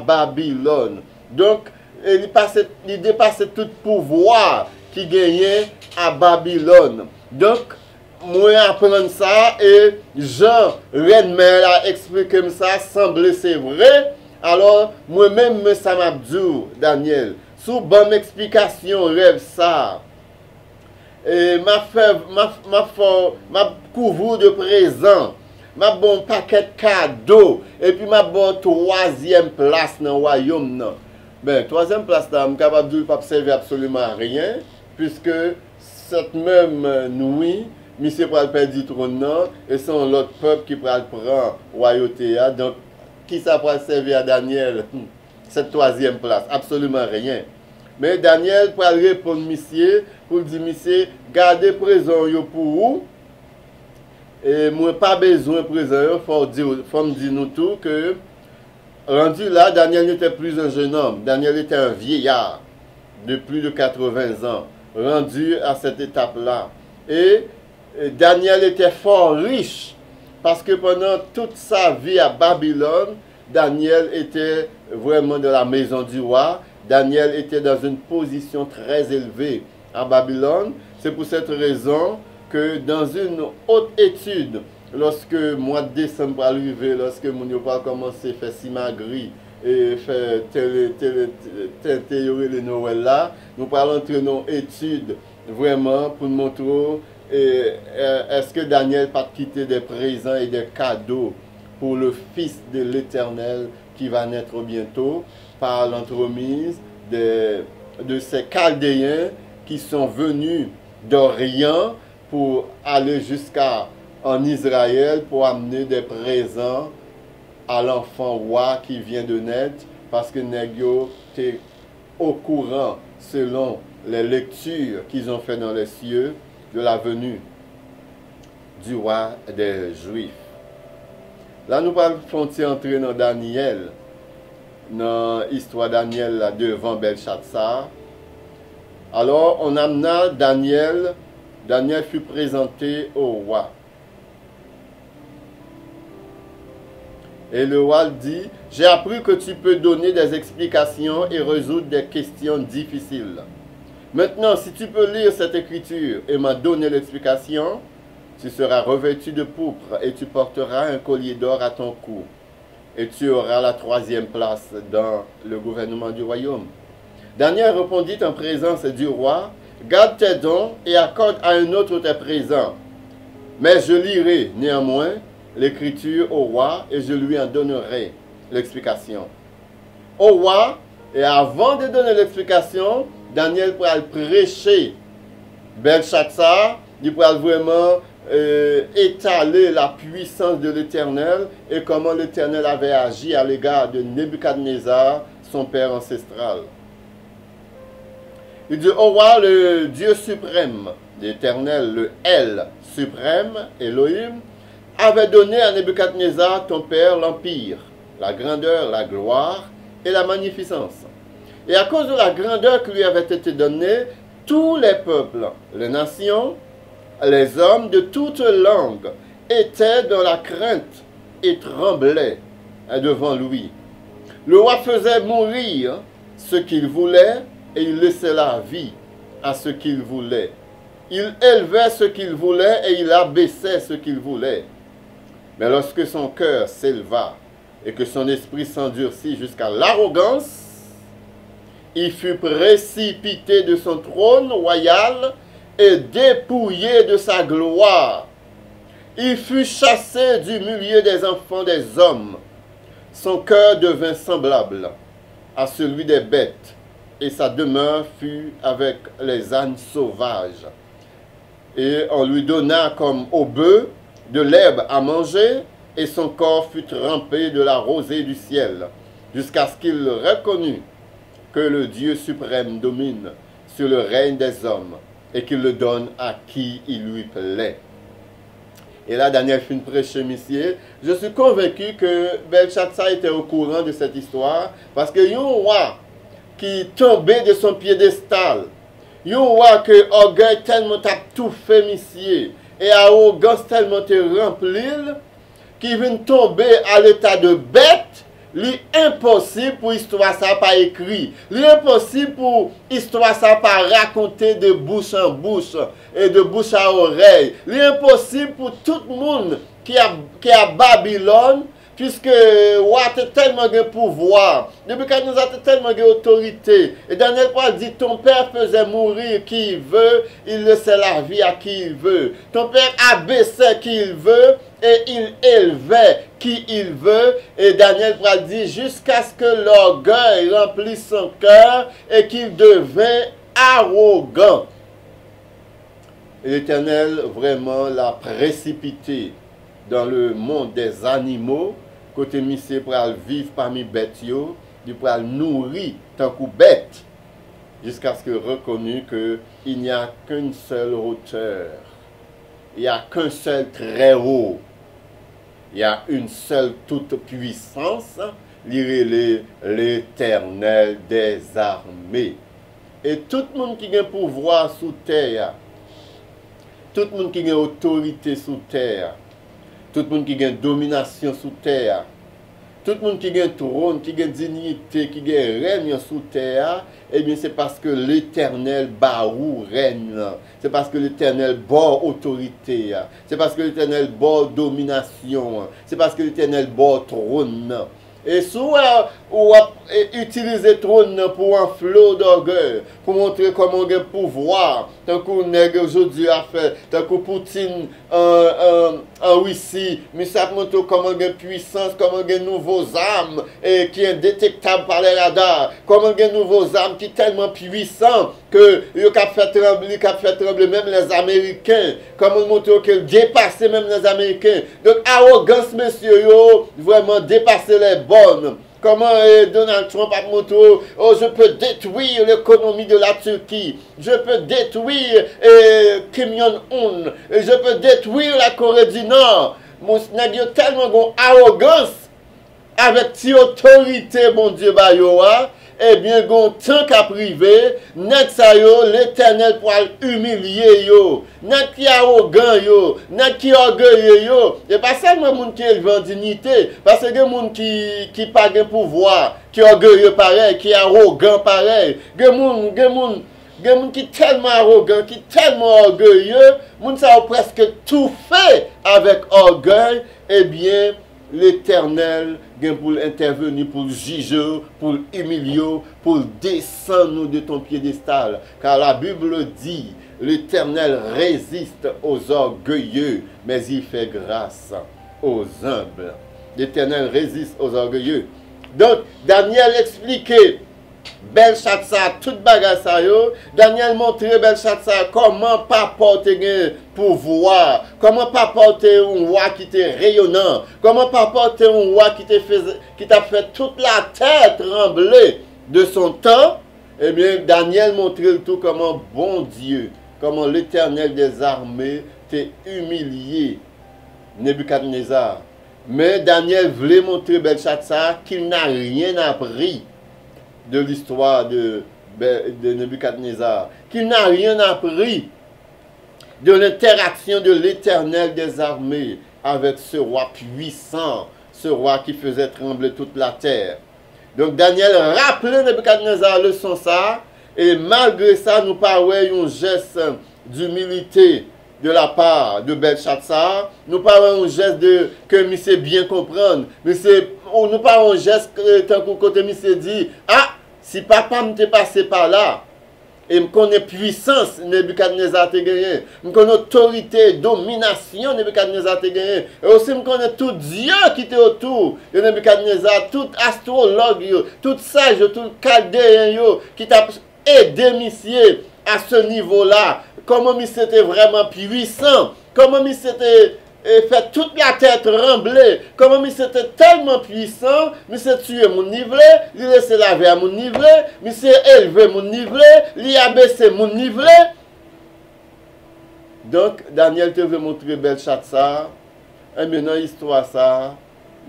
Babylone. Donc, il dépassait tout pouvoir qui gagnait à Babylone. Donc, moi apprendre ça et Jean Renmer a expliqué comme ça, semble c'est vrai. Alors, moi-même, ça m'a dit, Daniel, sous bonne explication, rêve ça. Et ma couvre de présent, ma bon paquet de cadeaux, et puis ma bon troisième place dans le royaume. Non. Ben, troisième place, je suis capable de ne pas servir absolument à rien, puisque cette même nuit, monsieur pral perdre du trône, et c'est l'autre peuple qui pral prendre royauté. Donc, qui ça pral servir à Daniel, cette troisième place? Absolument rien. Mais Daniel pral répondre monsieur, pour dire monsieur, gardez présent pour vous. Et moi, pas besoin de présent, il faut me dire nous tout que, rendu là, Daniel n'était plus un jeune homme. Daniel était un vieillard de plus de 80 ans, rendu à cette étape-là. Et Daniel était fort riche, parce que pendant toute sa vie à Babylone, Daniel était vraiment de la maison du roi. Daniel était dans une position très élevée à Babylone. C'est pour cette raison que dans une haute étude, lorsque le mois de décembre arrivé, lorsque mon a commencé à faire simagri et faire théorie de Noël là, nous parlons entre nos études vraiment pour nous montrer est-ce que Daniel pas quitté des présents et des cadeaux pour le Fils de l'Éternel qui va naître bientôt par l'entremise de ces Chaldéens qui sont venus d'Orient pour aller jusqu'à en Israël pour amener des présents à l'enfant roi qui vient de naître, parce que Négio était au courant, selon les lectures qu'ils ont fait dans les cieux, de la venue du roi des Juifs. Là, nous allons entrer dans Daniel, dans l'histoire de Daniel là, devant Belshazzar. Alors, on amena Daniel. Daniel fut présenté au roi. Et le roi dit, j'ai appris que tu peux donner des explications et résoudre des questions difficiles. Maintenant, si tu peux lire cette écriture et m'en donner l'explication, tu seras revêtu de pourpre et tu porteras un collier d'or à ton cou. Et tu auras la troisième place dans le gouvernement du royaume. Daniel répondit en présence du roi, garde tes dons et accorde à un autre tes présents. Mais je lirai néanmoins l'écriture au roi et je lui en donnerai l'explication. Au roi, et avant de donner l'explication, Daniel pourra prêcher Belshazzar, il pourra vraiment étaler la puissance de l'Éternel et comment l'Éternel avait agi à l'égard de Nebuchadnezzar, son père ancestral. Il dit, au roi, le Dieu suprême, l'Éternel, le El suprême, Elohim, avait donné à Nebuchadnezzar, ton père, l'empire, la grandeur, la gloire et la magnificence. Et à cause de la grandeur qui lui avait été donnée, tous les peuples, les nations, les hommes de toutes langues étaient dans la crainte et tremblaient devant lui. Le roi faisait mourir ce qu'il voulait et il laissait la vie à ce qu'il voulait. Il élevait ce qu'il voulait et il abaissait ce qu'il voulait. Mais lorsque son cœur s'éleva et que son esprit s'endurcit jusqu'à l'arrogance, il fut précipité de son trône royal et dépouillé de sa gloire. Il fut chassé du milieu des enfants des hommes. Son cœur devint semblable à celui des bêtes, et sa demeure fut avec les ânes sauvages. Et on lui donna comme au bœuf de l'herbe à manger, et son corps fut trempé de la rosée du ciel, jusqu'à ce qu'il reconnût que le Dieu suprême domine sur le règne des hommes, et qu'il le donne à qui il lui plaît. Et là, Daniel finit prêcher, monsieur. Je suis convaincu que Belshazzar était au courant de cette histoire, parce que un roi qui tombait de son piédestal, un roi que orgueil tellement t'a tout fait, monsieur, et arrogance tellement te rempli, qui vient tomber à l'état de bête, L'impossible pour histoire ça pas écrit. L'impossible pour histoire ça pas raconter de bouche en bouche et de bouche à oreille. L'impossible pour tout le monde qui a Babylone, puisque roi a tellement de pouvoir, depuis qu'il nous a tellement d'autorité. Et Daniel Paul dit, ton père faisait mourir qui il veut, il laissait la vie à qui il veut. Ton père abaissait qui il veut, et il élevait qui il veut. Et Daniel Paul dit, jusqu'à ce que l'orgueil remplisse son cœur et qu'il devint arrogant. Et l'Éternel vraiment l'a précipité dans le monde des animaux, côté monsieur pour vivre parmi bêtes, il pour nourrir tant que bête, jusqu'à ce que reconnu qu'il n'y a qu'une seule hauteur, il n'y a qu'un seul très haut, il y a une seule toute puissance, l'Éternel des armées. Et tout le monde qui a pouvoir sous terre, tout le monde qui a autorité sous terre, tout le monde qui a domination sous terre, tout le monde qui a trône, qui a dignité, qui a règne sous terre, eh bien c'est parce que l'Éternel barou règne. C'est parce que l'Éternel bord autorité. C'est parce que l'Éternel bord domination. C'est parce que l'Éternel bord trône. Et soit ou utiliser trône pour un flot d'orgueil, pour montrer comment on a pouvoir, tant qu'on est aujourd'hui à faire, tant que Poutine en Russie, mais ça montre comment on a puissance, comment on a nouveaux armes et qui est indétectable par les radars, comment on a nouveaux armes qui sont tellement puissants que ils ont fait trembler même les Américains, comment on montre qu'ils dépassent même les Américains. Donc arrogance, messieurs, vraiment dépasser les bonnes. Comment Donald Trump a montré, oh, je peux détruire l'économie de la Turquie, je peux détruire Kim Jong-un, je peux détruire la Corée du Nord. Mon snag a tellement d'arrogance avec cette autorité, mon Dieu, bayoa. Eh bien, gon tant qu'à privé, net sa yo, l'Éternel pour humilier yo, net qui arrogant yo, net qui orgueilleux yo, et pas seulement moun qui élevé en dignité, parce que des moun qui pas de pouvoir, qui orgueilleux pareil, qui arrogant pareil, des moun qui tellement arrogant, qui tellement orgueilleux, moun ça a presque tout fait avec orgueil, eh bien, l'Éternel vient pour intervenir, pour juger, pour humilier, pour descendre de ton piédestal. Car la Bible dit, l'Éternel résiste aux orgueilleux, mais il fait grâce aux humbles. L'Éternel résiste aux orgueilleux. Donc, Daniel expliquait Belshazzar, toute bagarre ça yo. Daniel montrait Belshazzar comment pas porter pouvoir, comment pas porter un roi qui était rayonnant, comment pas porter un roi qui t'a fait toute la terre trembler de son temps. Eh bien, Daniel montrait tout comment bon Dieu, comment l'Éternel des armées t'a humilié Nebuchadnezzar. Mais Daniel voulait montrer Belshazzar qu'il n'a rien appris de l'histoire de Nebuchadnezzar, qu'il n'a rien appris de l'interaction de l'Éternel des armées avec ce roi puissant, ce roi qui faisait trembler toute la terre. Donc Daniel rappelait Nebuchadnezzar leçon ça, et malgré ça, nous parlons un geste d'humilité de la part de Belshazzar, nous parlons un geste que monsieur bien comprendre, nous parlons un geste tant que côté monsieur dit, ah, si papa m'était passé par là, et me connaît puissance, Nebuchadnezzar te gagné, me connaît autorité, domination, Nebuchadnezzar te gagné, et aussi me connaît tout Dieu qui était autour de Nebuchadnezzar, tout astrologue, tout sage, tout chaldéen qui t'a aidé monsieur à ce niveau-là, comment monsieur était vraiment puissant, comment monsieur était fait toute la tête trembler. Comment monsieur était tellement puissant, monsieur tué mon nivelet, il laissé laver à mon nivelet, monsieur élevé mon nivelet, il a baissé mon nivelet. Donc, Daniel te veut montrer Belshazzar, et maintenant, l'histoire ça,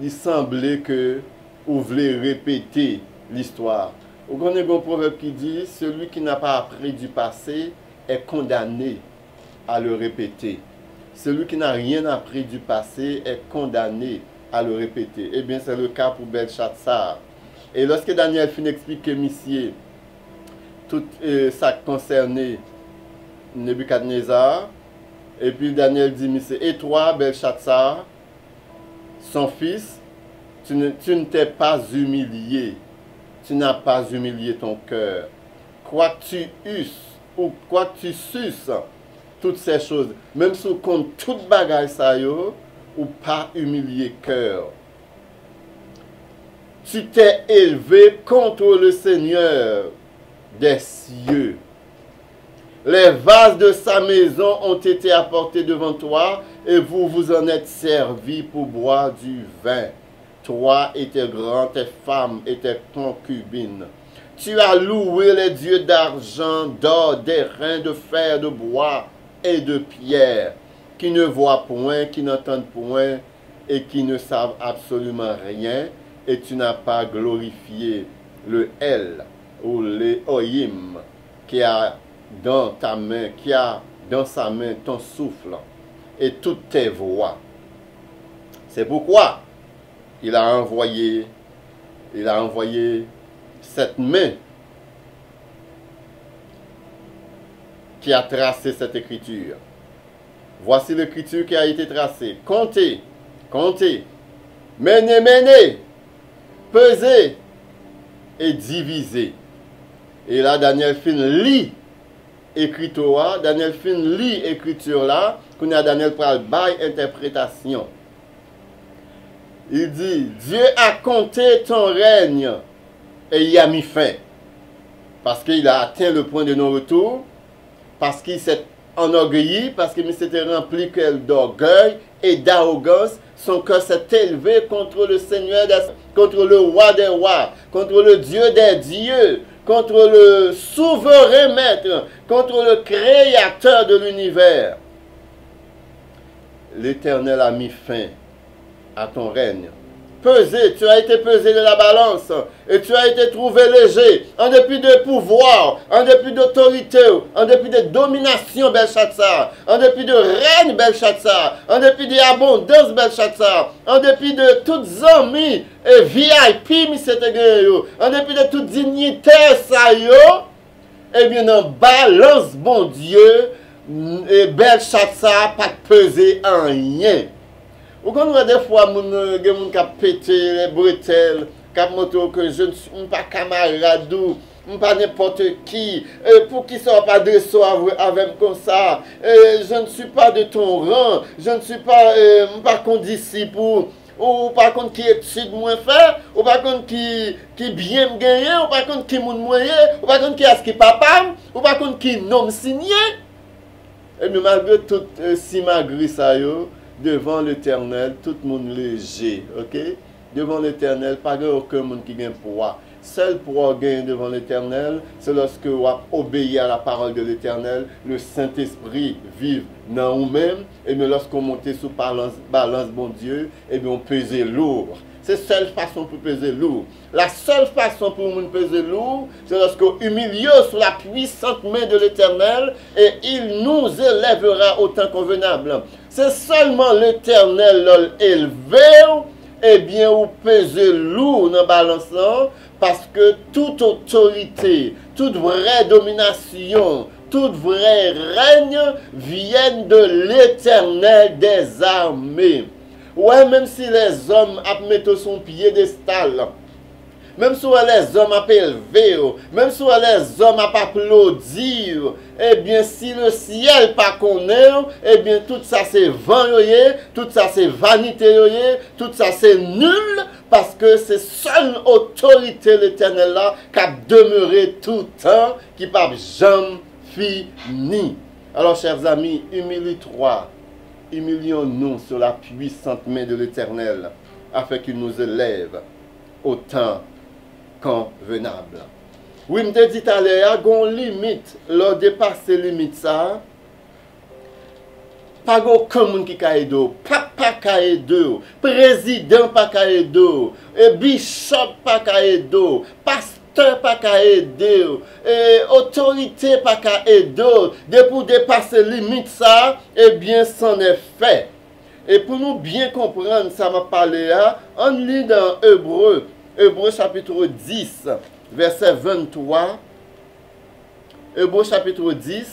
il semblait que vous voulez répéter l'histoire. Vous connaissez un proverbe qui dit, celui qui n'a pas appris du passé est condamné à le répéter. Celui qui n'a rien appris du passé est condamné à le répéter. Eh bien, c'est le cas pour Belshazzar. Et lorsque Daniel finit d'expliquer, monsieur, tout ça concernait Nebuchadnezzar, et puis Daniel dit, monsieur, et toi, Belshazzar, son fils, tu ne t'es pas humilié. Tu n'as pas humilié ton cœur. Quoi que tu eusses, ou quoi que tu suces, toutes ces choses, même si tu comptes toute bagaille ça yo, ou pas humilié cœur. Tu t'es élevé contre le Seigneur des cieux. Les vases de sa maison ont été apportés devant toi et vous vous en êtes servis pour boire du vin. Toi et tes grands, tes femmes et tes concubines. Tu as loué les dieux d'argent, d'or, d'airain, de fer, de bois et de pierre, qui ne voient point, qui n'entendent point et qui ne savent absolument rien, et tu n'as pas glorifié le El ou l'Elohim qui a dans ta main, qui a dans sa main ton souffle et toutes tes voix. C'est pourquoi il a envoyé cette main qui a tracé cette écriture. Voici l'écriture qui a été tracée. Comptez, comptez, menez, pesez et divisez. Et là, Daniel fin lit écriture, Daniel fin lit écriture là, qu'on a Daniel pral bail interprétation. Il dit, Dieu a compté ton règne et il a mis fin. Parce qu'il a atteint le point de non-retour, parce qu'il s'est enorgueilli, parce qu'il s'était rempli d'orgueil et d'arrogance. Son cœur s'est élevé contre le Seigneur, contre le roi des rois, contre le Dieu des dieux, contre le souverain maître, contre le créateur de l'univers. L'Éternel a mis fin à ton règne. Pesé, tu as été pesé de la balance et tu as été trouvé léger, en dépit de pouvoir, en dépit d'autorité, en dépit de domination, Belshazzar, en dépit de règne, Belshazzar, en dépit d'abondance, Belshazzar, en dépit de toutes amis et VIP, en dépit de toute dignité, ça yo, eh bien, en balance, bon Dieu, et Belshazzar pas pesé en rien. Ou quand on a des fois, des gens qui pété les bretelles, qui montrent que je ne suis pas camarade ou pas n'importe qui, pour qui ça va pas adresser avec comme ça, je ne suis pas de ton rang, je ne suis pas condisciple, ou par contre qui étude moins fait, ou par contre qui bien me gagné, ou par contre qui moun moyen, ou par contre qui a ce qui papa, ou par contre qui nom signé. Et bien malgré tout, si malgré ça yo, devant l'Éternel, tout le monde léger, ok? Devant l'Éternel, pas aucun monde qui gagne pouvoir. Seul pouvoir gagner devant l'Éternel, c'est lorsque vous obéissez à la parole de l'Éternel, le Saint-Esprit vive dans vous-même, et bien lorsqu'on monte sous balance, bon Dieu, et bien on pèse lourd. C'est la seule façon pour peser lourd. La seule façon pour nous peser lourd, c'est lorsqu'on humilie sous la puissante main de l'Éternel et il nous élèvera au temps convenable. C'est seulement l'Éternel élevé, et bien, ou peser lourd dans balançant, parce que toute autorité, toute vraie domination, tout vrai règne viennent de l'Éternel des armées. Ouais, même si les hommes mettent son piédestal, même si les hommes élevé, même si les hommes applaudir, eh bien, si le ciel pas connaît, eh bien, tout ça c'est vent, tout ça c'est vanité, tout ça c'est nul, parce que c'est seule autorité l'Éternel là qui a demeuré tout le temps, qui n'a jamais fini. Alors, chers amis, humiliez-toi. Humilions-nous sur la puissante main de l'Éternel, afin qu'il nous élève au temps convenable. Oui, je te dis tout à l'heure, il y a une limite, lors de passer limite ça, pas aucun monde qui a aidé, papa qui a aidé, président pas qui a aidé, bishop pas qui a aidé, pasteur pas qui a aidé, autorité pas qui a aidé, de pour dépasser limite ça, eh bien, c'en est fait. Et pour nous bien comprendre, ça m'a parlé là, on lit dans Hébreu chapitre 10, verset 23. Hébreu chapitre 10,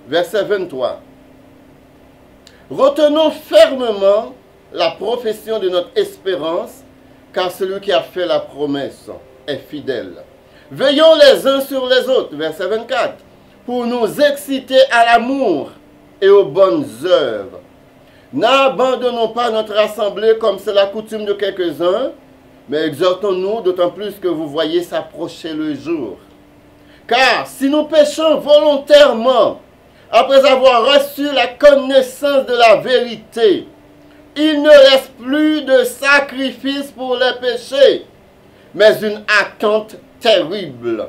verset 23. Retenons fermement la profession de notre espérance, car celui qui a fait la promesse est fidèle. Veillons les uns sur les autres, verset 24, pour nous exciter à l'amour et aux bonnes œuvres. N'abandonnons pas notre assemblée comme c'est la coutume de quelques-uns, mais exhortons-nous d'autant plus que vous voyez s'approcher le jour. Car si nous péchons volontairement, après avoir reçu la connaissance de la vérité, il ne reste plus de sacrifice pour les péchés, mais une attente terrible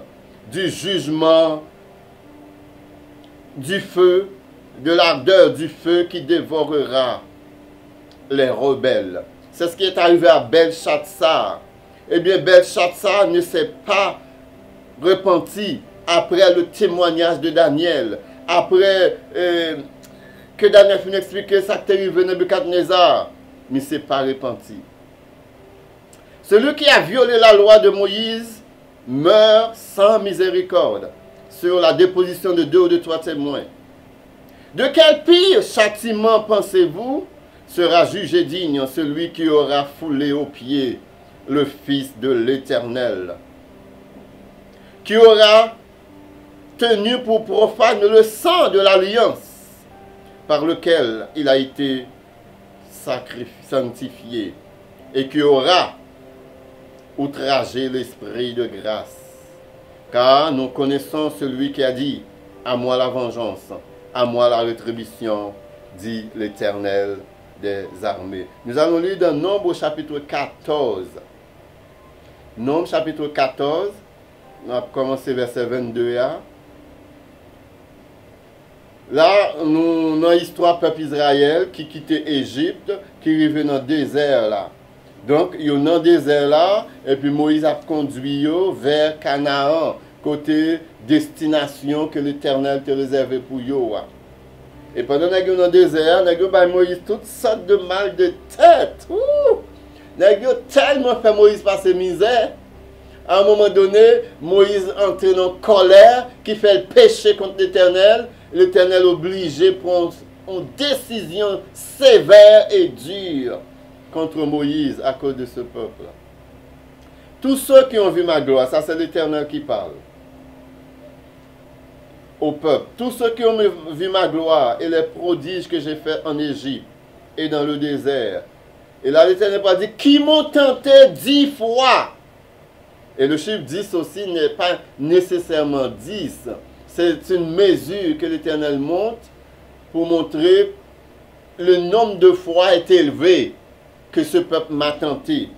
du jugement, du feu, de l'ardeur du feu qui dévorera les rebelles. C'est ce qui est arrivé à Belshazzar. Eh bien, Belshazzar ne s'est pas repenti après le témoignage de Daniel, après que Daniel finit d'expliquer ça qui est arrivé à Nebuchadnezzar, mais il ne s'est pas repenti. Celui qui a violé la loi de Moïse meurt sans miséricorde sur la déposition de 2 ou de 3 témoins. De quel pire châtiment pensez-vous sera jugé digne celui qui aura foulé aux pieds le Fils de l'Éternel, qui aura tenu pour profane le sang de l'alliance par lequel il a été sanctifié, et qui aura outragé l'esprit de grâce. Car nous connaissons celui qui a dit, à moi la vengeance, à moi la rétribution, dit l'Éternel des armées. Nous allons lire dans Nombre chapitre 14. Nombre chapitre 14, on va commencer verset 22. Là, nous avons l'histoire peuple Israël qui quittait Égypte, qui arrivait dans le désert là. Donc, il y a dans le désert là, et puis Moïse a conduit vers Canaan, côté destination que l'Éternel te réservait pour eux. Et pendant que nous dans le désert, nous avons Moïse toutes sortes de mal de tête. Nous avons tellement fait Moïse passer misère. À un moment donné, Moïse entre dans colère qui fait le péché contre l'Éternel. L'Éternel obligé de prendre une décision sévère et dure contre Moïse à cause de ce peuple. Tous ceux qui ont vu ma gloire, ça c'est l'Éternel qui parle au peuple. Tous ceux qui ont vu ma gloire et les prodiges que j'ai faits en Égypte et dans le désert. Et là l'Éternel a dit, qui m'ont tenté 10 fois. Et le chiffre 10 aussi n'est pas nécessairement 10. C'est une mesure que l'Éternel monte pour montrer le nombre de fois est élevé que ce peuple m'a tenté.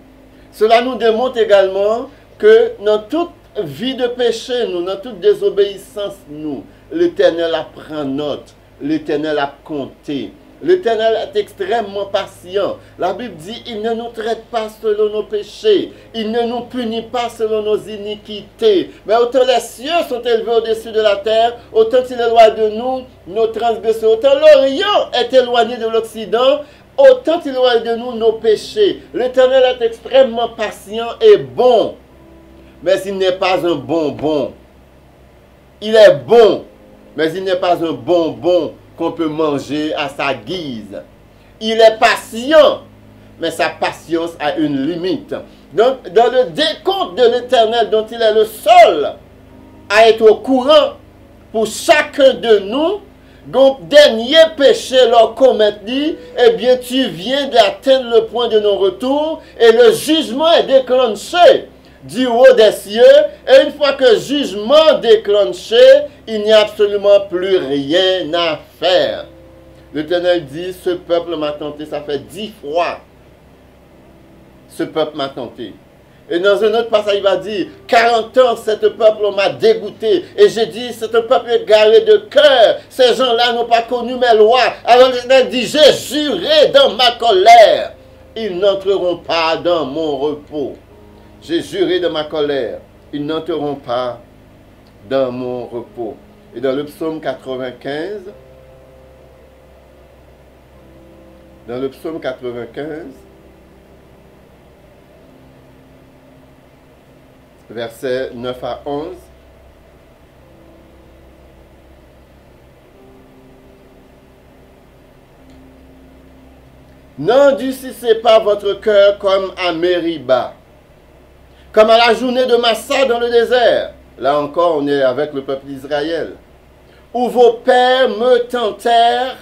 Cela nous démontre également que dans toute vie de péché, nous, dans toute désobéissance, nous, l'Éternel apprend note, l'Éternel a compté. L'Éternel est extrêmement patient. La Bible dit, il ne nous traite pas selon nos péchés. Il ne nous punit pas selon nos iniquités. Mais autant les cieux sont élevés au-dessus de la terre, autant il est loin de nous nos transgressions. Autant l'Orient est éloigné de l'Occident, autant il est loin de nous nos péchés. L'Éternel est extrêmement patient et bon. Mais il n'est pas un bonbon. Il est bon, mais il n'est pas un bonbon qu'on peut manger à sa guise. Il est patient, mais sa patience a une limite. Donc, dans le décompte de l'Éternel, dont il est le seul à être au courant pour chacun de nous, donc, dernier péché leur commettre, eh bien, tu viens d'atteindre le point de non-retour et le jugement est déclenché du haut des cieux, et une fois que le jugement déclenché, il n'y a absolument plus rien à faire. L'Éternel dit, ce peuple m'a tenté, ça fait 10 fois. Ce peuple m'a tenté. Et dans un autre passage, il va dire, 40 ans, ce peuple m'a dégoûté. Et j'ai dit, ce peuple est garé de cœur. Ces gens-là n'ont pas connu mes lois. Alors l'Éternel dit, j'ai juré dans ma colère. Ils n'entreront pas dans mon repos. J'ai juré de ma colère, ils n'entreront pas dans mon repos. Et dans le psaume 95, dans le psaume 95, versets 9 à 11. N'endurcissez pas votre cœur comme à Mériba, comme à la journée de Massa dans le désert. Là encore, on est avec le peuple d'Israël. Où vos pères me tentèrent,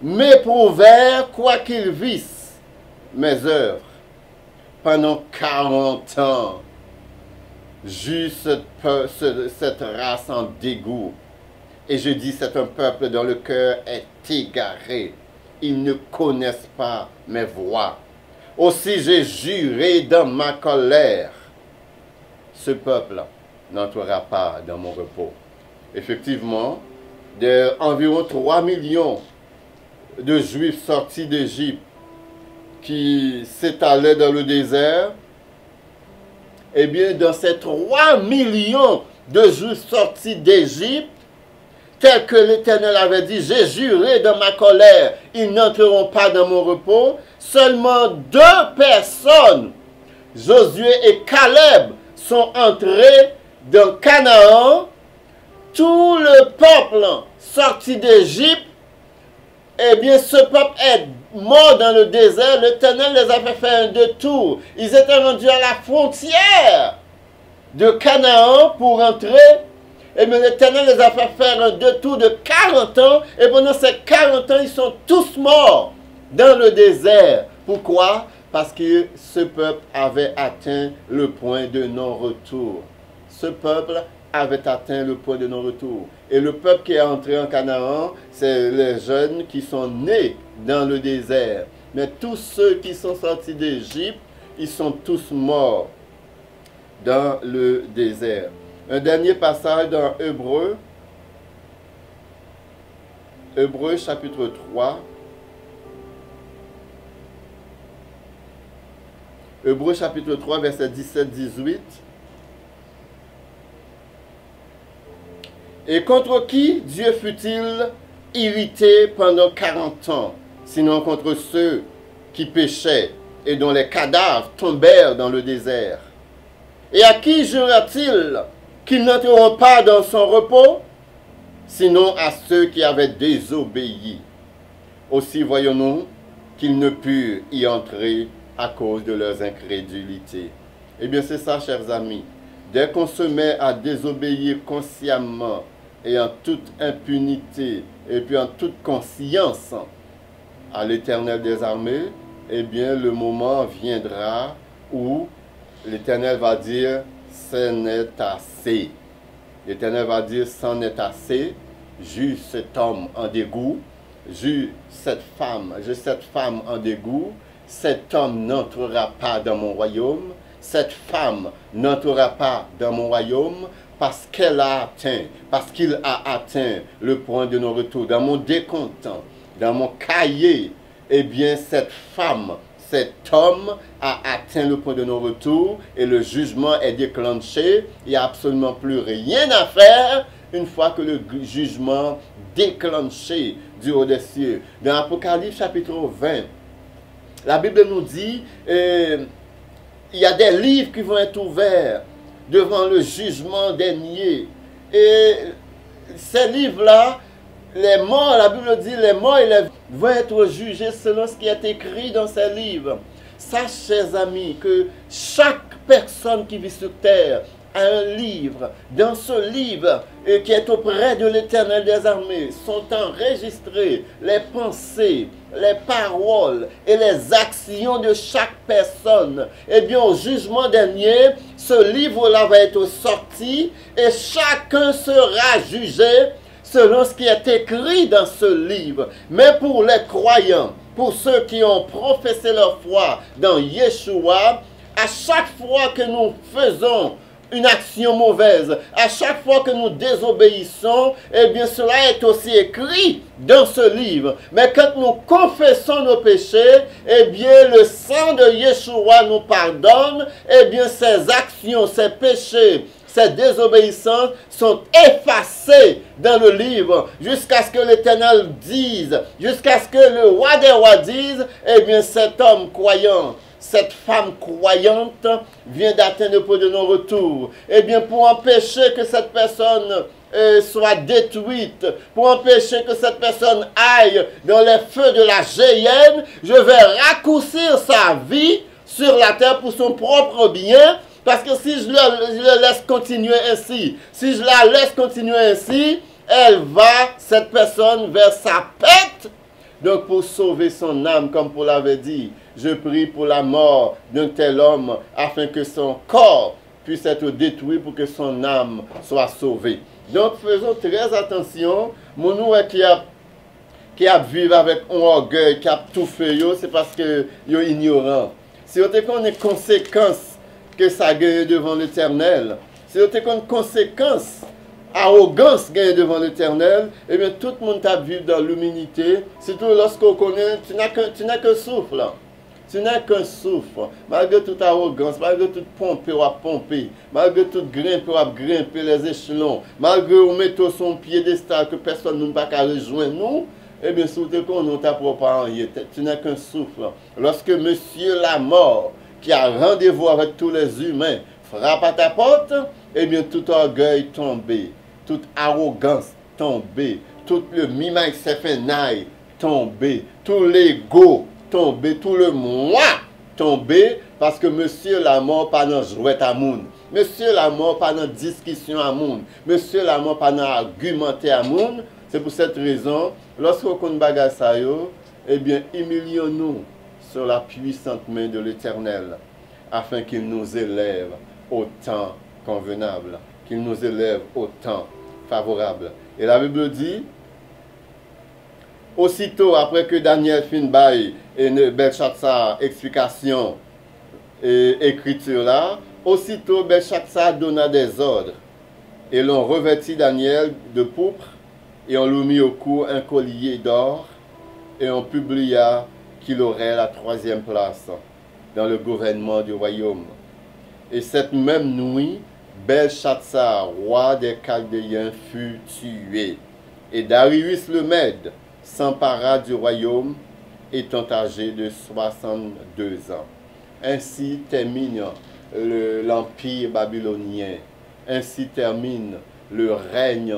m'éprouvèrent, quoiqu'ils vissent mes œuvres. Pendant 40 ans, j'eus cette race en dégoût. Et je dis, c'est un peuple dont le cœur est égaré. Ils ne connaissent pas mes voies. Aussi j'ai juré dans ma colère. Ce peuple n'entrera pas dans mon repos. Effectivement, environ 3 millions de Juifs sortis d'Égypte qui s'étalaient dans le désert, eh bien, dans ces 3 millions de Juifs sortis d'Égypte, tel que l'Éternel avait dit, j'ai juré dans ma colère, ils n'entreront pas dans mon repos. Seulement 2 personnes, Josué et Caleb, sont entrés dans Canaan. Tout le peuple sorti d'Égypte, eh bien, ce peuple est mort dans le désert. L'Éternel les avait fait un détour. Ils étaient rendus à la frontière de Canaan pour entrer. Et bien l'Éternel les a fait faire un détour de 40 ans. Et pendant ces 40 ans, ils sont tous morts dans le désert. Pourquoi? Parce que ce peuple avait atteint le point de non-retour. Ce peuple avait atteint le point de non-retour. Et le peuple qui est entré en Canaan, c'est les jeunes qui sont nés dans le désert. Mais tous ceux qui sont sortis d'Égypte, ils sont tous morts dans le désert. Un dernier passage dans Hébreux. Hébreux chapitre 3. Hébreux chapitre 3, verset 17-18. Et contre qui Dieu fut-il irrité pendant 40 ans, sinon contre ceux qui péchaient et dont les cadavres tombèrent dans le désert? Et à qui jura-t-il qu'ils n'entreront pas dans son repos, sinon à ceux qui avaient désobéi? Aussi voyons-nous qu'ils ne purent y entrer à cause de leurs incrédulités. Eh bien, c'est ça, chers amis. Dès qu'on se met à désobéir consciemment et en toute impunité et puis en toute conscience à l'Éternel des armées, eh bien, le moment viendra où l'Éternel va dire, c'en est assez. L'Éternel va dire, c'en est assez. J'eus cet homme en dégoût. J'eus cette femme en dégoût. Cet homme n'entrera pas dans mon royaume. Cette femme n'entrera pas dans mon royaume parce qu'elle a atteint, parce qu'il a atteint le point de non-retour. Dans mon décompte, dans mon cahier, eh bien, cette femme, cet homme a atteint le point de non-retour et le jugement est déclenché. Il n'y a absolument plus rien à faire une fois que le jugement déclenché du haut des cieux. Dans Apocalypse chapitre 20, la Bible nous dit, il y a des livres qui vont être ouverts devant le jugement dernier. Et ces livres-là, les morts, la Bible dit, les morts vont être jugés selon ce qui est écrit dans ces livres. Sachez, chers amis, que chaque personne qui vit sur terre a un livre. Dans ce livre qui est auprès de l'Éternel des armées sont enregistrées les pensées, les paroles et les actions de chaque personne. Eh bien, au jugement dernier, ce livre-là va être sorti et chacun sera jugé selon ce qui est écrit dans ce livre. Mais pour les croyants, pour ceux qui ont professé leur foi dans Yeshua, à chaque fois que nous faisons une action mauvaise, à chaque fois que nous désobéissons, eh bien cela est aussi écrit dans ce livre. Mais quand nous confessons nos péchés, eh bien le sang de Yeshua nous pardonne, eh bien ces actions, ces péchés, ces désobéissances sont effacées dans le livre jusqu'à ce que l'Éternel dise, jusqu'à ce que le roi des rois dise, eh bien cet homme croyant, cette femme croyante vient d'atteindre le point de non-retour. Eh bien, pour empêcher que cette personne soit détruite, pour empêcher que cette personne aille dans les feux de la géhenne, je vais raccourcir sa vie sur la terre pour son propre bien, parce que si je le laisse continuer ainsi, si je la laisse continuer ainsi, elle va, cette personne, vers sa perte. Donc pour sauver son âme, comme Paul l'avait dit, je prie pour la mort d'un tel homme, afin que son corps puisse être détruit pour que son âme soit sauvée. Donc faisons très attention, mon nous qui a vivre avec un orgueil, qui a tout fait, c'est parce que yo ignorant. Si on te connaît les conséquences que ça gagne devant l'Éternel, si on te connaît les conséquences, arrogance gagne devant l'Éternel, eh bien tout le monde t'a vivre dans l'humilité, surtout lorsqu'on connaît, tu n'as qu'un souffle. Tu n'as qu'un souffle, malgré toute arrogance, malgré toute pompe, ou à pomper, malgré toute grimpe, ou à grimper les échelons, malgré où mettons son piédestal que personne ne va pas rejoindre nous, eh bien, si tu connais ta propre rien, tu n'as qu'un souffle. Lorsque Monsieur la mort, qui a rendez-vous avec tous les humains, frappe à ta porte, eh bien, tout orgueil tombé, toute arrogance tombée, tout le mimaï sefenaï tombé, tout l'ego tombé, tout le moi tombé, parce que Monsieur la mort pas dans jouet à moun, Monsieur la mort pas dans discussion à moun, Monsieur la mort pas dans argumenter à moun. C'est pour cette raison, lorsqu'on connaît bagay sa yo, eh bien, humilions-nous sur la puissante main de l'Éternel, afin qu'il nous élève au temps convenable, qu'il nous élève au temps favorable. Et la Bible dit, aussitôt après que Daniel fin bail et Belshazzar explication et écriture là, aussitôt Belshazzar donna des ordres et l'on revêtit Daniel de pourpre et on lui mit au cou un collier d'or et on publia qu'il aurait la 3e place dans le gouvernement du royaume. Et cette même nuit, Belshazzar, roi des Chaldéens, fut tué. Et Darius le Mède s'empara du royaume, étant âgé de 62 ans. Ainsi termine l'empire babylonien. Ainsi termine le règne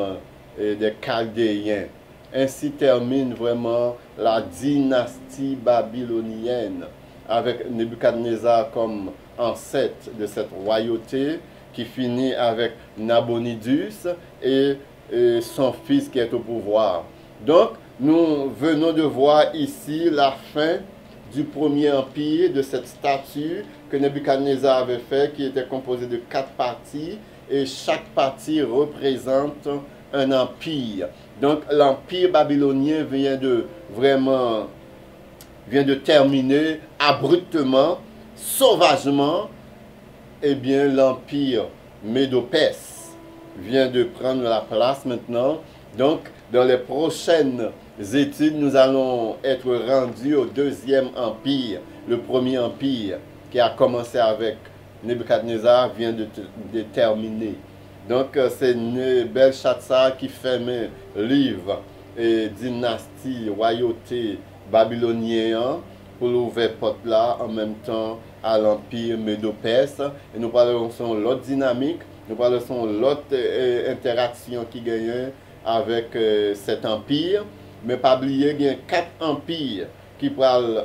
des Chaldéens. Ainsi termine vraiment la dynastie babylonienne, avec Nebuchadnezzar comme ancêtre de cette royauté, qui finit avec Nabonidus et son fils qui est au pouvoir. Donc, nous venons de voir ici la fin du premier empire, de cette statue que Nebuchadnezzar avait fait, qui était composée de 4 parties, et chaque partie représente un empire. Donc, l'empire babylonien vient de terminer abruptement, sauvagement. Eh bien, l'empire Médo-Perse vient de prendre la place maintenant. Donc, dans les prochaines études, nous allons être rendus au 2e empire. Le premier empire qui a commencé avec Nebuchadnezzar vient de terminer. Donc, c'est Belshazzar qui ferme livre et dynastie, royauté babylonienne pour l'ouvrir porte là en même temps à l'empire Médo-Perse. Et nous parlerons de l'autre dynamique, nous parlerons de l'autre interaction qui gagne avec cet empire. Mais pas oublier qu'il y a 4 empires qui pourront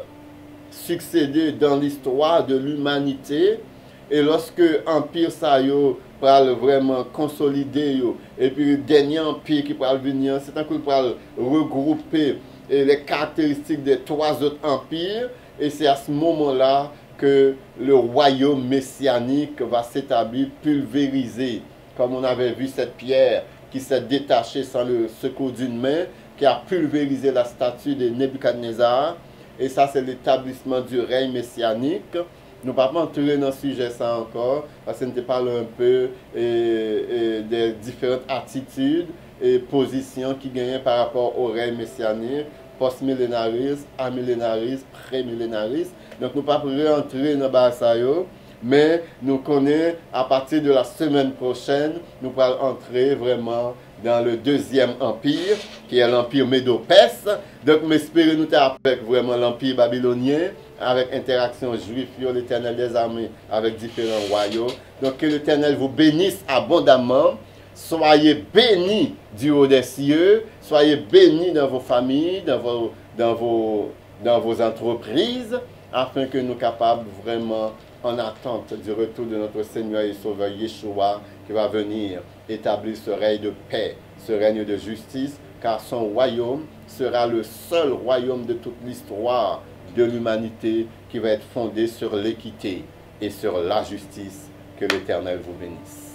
succéder dans l'histoire de l'humanité. Et lorsque l'empire Sayo pourra vraiment consolider, et puis le dernier empire qui pourra venir, c'est un coup pour regrouper les caractéristiques des 3 autres empires. Et c'est à ce moment-là que le royaume messianique va s'établir, pulvérisé, comme on avait vu cette pierre qui s'est détachée sans le secours d'une main, qui a pulvérisé la statue de Nebuchadnezzar. Et ça, c'est l'établissement du règne messianique. Nous ne pouvons pas entrer dans ce sujet ça encore, parce que nous te parlons un peu des différentes attitudes et positions qui gagnent par rapport au règne messianique, post-millénariste, amillénariste, pré-millénariste. Donc nous ne pouvons pas rentrer dans ça, mais nous connaissons à partir de la semaine prochaine, nous allons entrer vraiment dans le deuxième empire, qui est l'empire Médo-Perse. Donc, m'espérez nous avec vraiment l'empire babylonien, avec interaction juive, l'Éternel des armées, avec différents royaumes. Donc, que l'Éternel vous bénisse abondamment. Soyez bénis du haut des cieux, soyez bénis dans vos familles, dans vos entreprises, afin que nous soyons capables vraiment, en attente du retour de notre Seigneur et Sauveur Yeshua, qui va venir établir ce règne de paix, ce règne de justice, car son royaume sera le seul royaume de toute l'histoire de l'humanité qui va être fondé sur l'équité et sur la justice. Que l'Éternel vous bénisse.